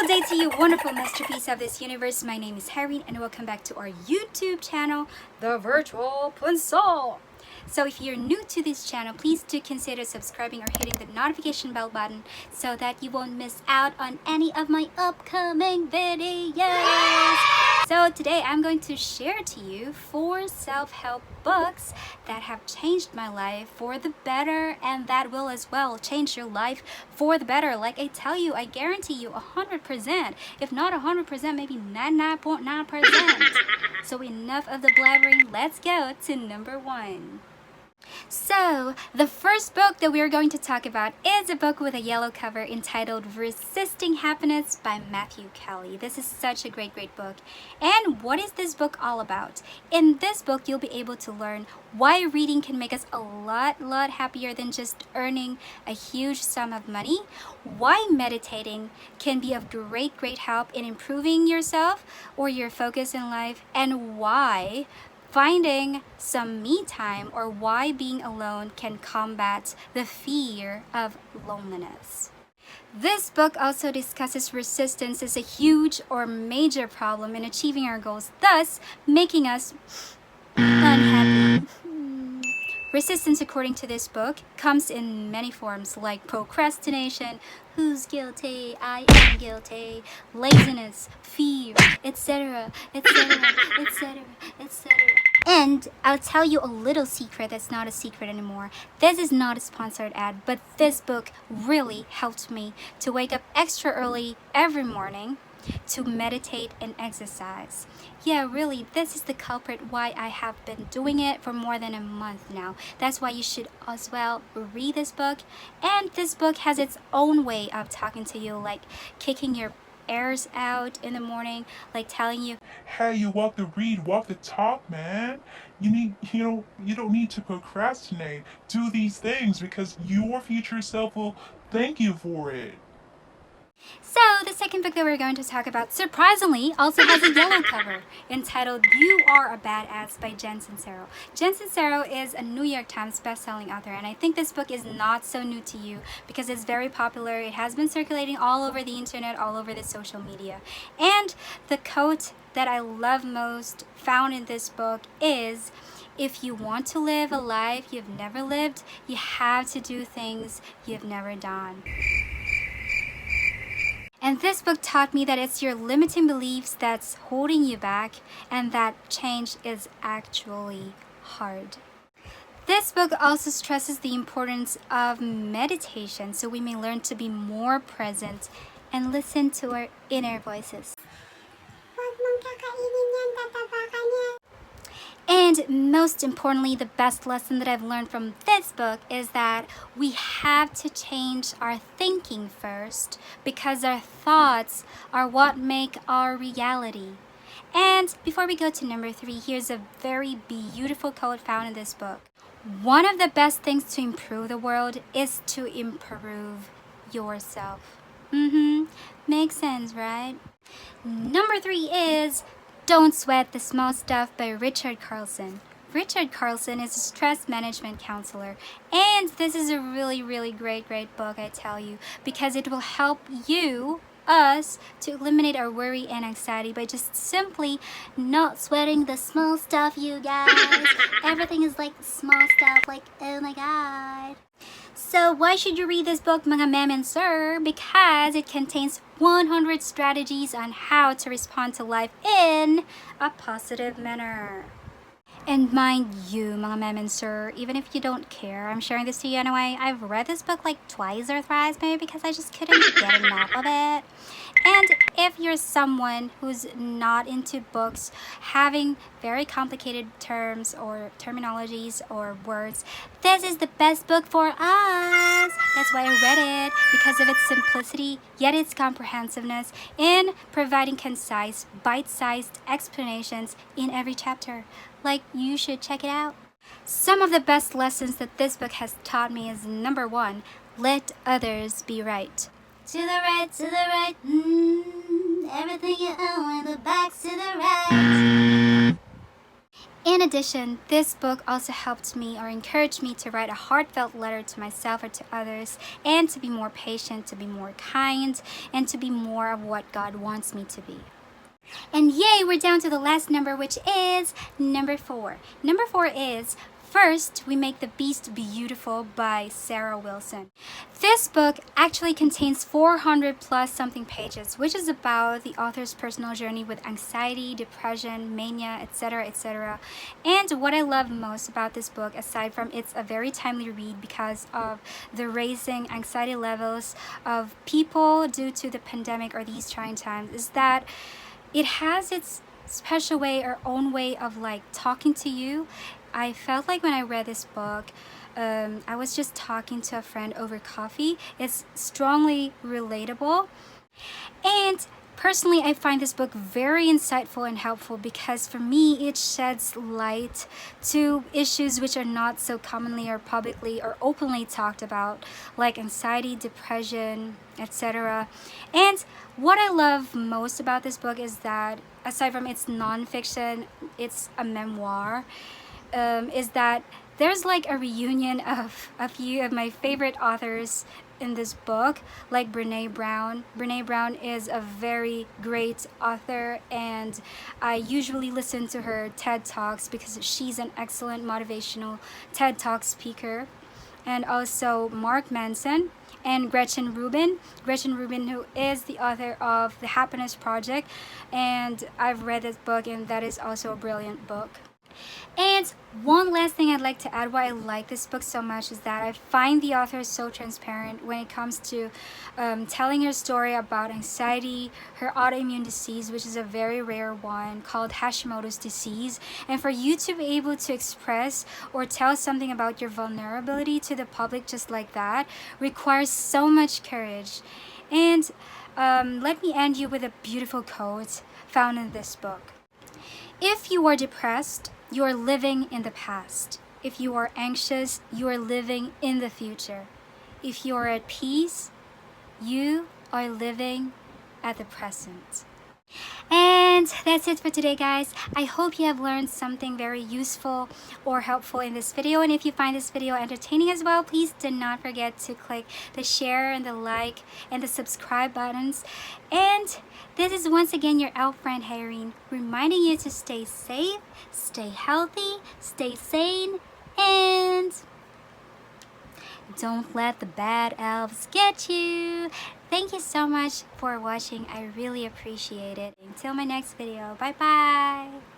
Beautiful day to you, wonderful masterpiece of this universe. My name is Hirene and welcome back to our YouTube channel, The Virtual Pencil. So if you're new to this channel, please do consider subscribing or hitting the notification bell button so that you won't miss out on any of my upcoming videos. So today I'm going to share to you 4 self-help books that have changed my life for the better, and that will as well change your life for the better. Like I tell you, I guarantee you 100%, if not 100%, maybe 99.9%. So enough of the blabbering, let's go to number 1. So, the first book that we are going to talk about is a book with a yellow cover entitled Resisting Happiness by Matthew Kelly. This is such a great book. And what is this book all about? In this book, you'll be able to learn why reading can make us a lot happier than just earning a huge sum of money, why meditating can be of great help in improving yourself or your focus in life, and why finding some me time or why being alone can combat the fear of loneliness. This book also discusses resistance as a huge or major problem in achieving our goals, thus making us unhappy. Resistance, according to this book, comes in many forms like procrastination, who's guilty, I am guilty, laziness, fear, etc. And I'll tell you a little secret that's not a secret anymore. This is not a sponsored ad, but this book really helped me to wake up extra early every morning to meditate and exercise. Yeah, really, this is the culprit why I have been doing it for more than a month now. That's why you should as well read this book. And this book has its own way of talking to you, like kicking your airs out in the morning, like telling you, hey, you walk the read, walk the talk, man. You don't need to procrastinate. Do these things because your future self will thank you for it. So, the second book that we're going to talk about, surprisingly, also has a yellow cover entitled You Are a Badass by Jen Sincero. Jen Sincero is a New York Times best-selling author, and I think this book is not so new to you because it's very popular. It has been circulating all over the internet, all over the social media. And the quote that I love most found in this book is, if you want to live a life you've never lived, you have to do things you've never done. And this book taught me that it's your limiting beliefs that's holding you back and that change is actually hard. This book also stresses the importance of meditation so we may learn to be more present and listen to our inner voices. And most importantly, the best lesson that I've learned from this book is that we have to change our thinking first because our thoughts are what make our reality. And before we go to number 3, here's a very beautiful quote found in this book. One of the best things to improve the world is to improve yourself. Makes sense, right? Number 3 is Don't Sweat the Small Stuff by Richard Carlson. Richard Carlson is a stress management counselor, and this is a really great book, I tell you, because it will help us to eliminate our worry and anxiety by just simply not sweating the small stuff, you guys. Everything is like small stuff, like, oh my god. So why should you read this book, mga ma'am and sir? Because it contains 100 strategies on how to respond to life in a positive manner. And mind you, mga ma'am and sir, even if you don't care, I'm sharing this to you anyway. I've read this book like twice or thrice maybe because I just couldn't get enough of it. And if you're someone who's not into books having very complicated terms or terminologies or words, this is the best book for us. That's why I read it, because of its simplicity, yet its comprehensiveness in providing concise, bite-sized explanations in every chapter. Like, you should check it out. Some of the best lessons that this book has taught me is number 1, let others be right. To the right, everything you own in the back's to the right. In In addition, this book also helped me or encouraged me to write a heartfelt letter to myself or to others, and to be more patient, to be more kind, and to be more of what God wants me to be. And yay, we're down to the last number, which is number 4. Number 4 is First, We Make the Beast Beautiful by Sarah Wilson. This book actually contains 400 plus something pages, which is about the author's personal journey with anxiety, depression, mania, etc., etc. And what I love most about this book, aside from it's a very timely read because of the raising anxiety levels of people due to the pandemic or these trying times, is that it has its special way or own way of like talking to you. I felt like when I read this book, I was just talking to a friend over coffee. It's strongly relatable. And personally, I find this book very insightful and helpful because for me, it sheds light to issues which are not so commonly or publicly or openly talked about, like anxiety, depression, etc. And what I love most about this book is that, aside from its nonfiction, it's a memoir, is that there's like a reunion of a few of my favorite authors in this book, like Brene Brown. Brene Brown is a very great author, and I usually listen to her TED Talks because she's an excellent motivational TED Talk speaker. And also Mark Manson and Gretchen Rubin. Gretchen Rubin, who is the author of The Happiness Project, and I've read this book, and that is also a brilliant book. And one last thing I'd like to add why I like this book so much is that I find the author so transparent when it comes to telling her story about anxiety, her autoimmune disease, which is a very rare one called Hashimoto's disease. And for you to be able to express or tell something about your vulnerability to the public just like that requires so much courage. And let me end you with a beautiful quote found in this book. If you are depressed, you are living in the past. If you are anxious, you are living in the future. If you are at peace, you are living at the present. And that's it for today, guys. I hope you have learned something very useful or helpful in this video. And if you find this video entertaining as well, please do not forget to click the share and the like and the subscribe buttons. And this is once again your elf friend Hirene, reminding you to stay safe, stay healthy, stay sane, and don't let the bad elves get you. Thank you so much for watching. I really appreciate it. Until my next video. Bye bye.